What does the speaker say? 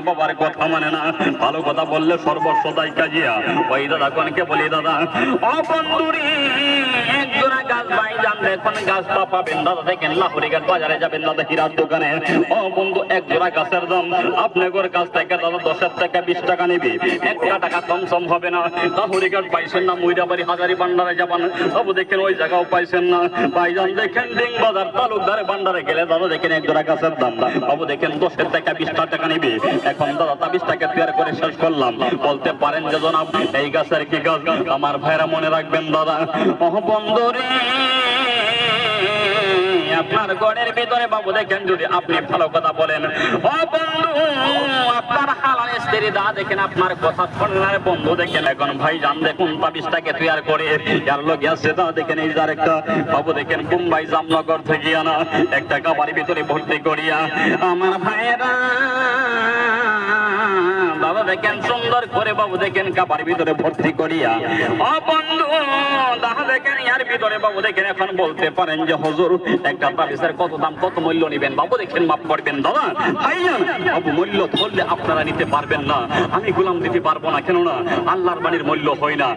বাবার কথা মানে না, ভালো কথা বললে সর্বস্ব দায় কাজিয়া। ওই দাদা কোনকে বলি, দাদা ও বন্ধুরি এক জোড়া গাছ ভাই জান দেখুন গাছটা পাবেন দাদা, দেখেন লাহোরিঘাট বাজারে যাবেন দাদা হীরার দোকানে। ও বন্ধু এক জোড়া গাছের দাম আপনাদের কাছ থেকে দাদা 10 থেকে 20 টাকা নিবি, 1 টাকা কম সম হবে না। লাহোরিঘাট পাইছেন না, ময়রাবাড়ি হাজারি ভান্ডারে যাবেন সব দেখেন ওই জায়গাও পাইছেন না ভাইজান। দেখেন ডিং বাজার তালুকদার ভান্ডারে গেলে দাদা দেখেন এক জোড়া গাছের দাম বাবু দেখেন 10 থেকে 20 টাকা নিবি। এখন দাদা 20 টাকা তৈরি করে শেষ করলাম। বলতে পারেন যে জনাব এই গাছের কি গাছ? আমার ভাইরা মনে রাখবেন দাদা ও বন্ধুরে আপনার গড়ের ভিতরে বাবু দেখেন যদি আপনি ভালো কথা বলেন ও বন্ধু আপনার হালাল স্ত্রী দা দেখেন আপনার কথা শোনার বন্ধু দেখেন এখন ভাই জান দেখুন 20 টাকা তৈরি করে যার লোক আছে দা দেখেন এই যার একটা বাবু দেখেন মুম্বাই জামনগর থেকে আনা একটা কাবাড়ির ভিতরে ভর্তি করিয়া আমার ভাইরা বাবা দেখেন সুন্দর করে বাবু দেখেন কাবাড়ির ভিতরে ভর্তি করিয়া ও বন্ধু দাদা দেখেন ইয়ার ভিতরে বাবু দেখেন এখন বলতে পারেন যে হুজুর একটা তাবিজের কত দাম কত মূল্য নেবেন? বাবু দেখেন মাফ করবেন দাদা ভাইজান বাবু মূল্য ধরলে আপনারা নিতে পারবেন না, আমি গোলাম দিতে পারবো না, কেন না আল্লাহর বাণীর মূল্য হয় না।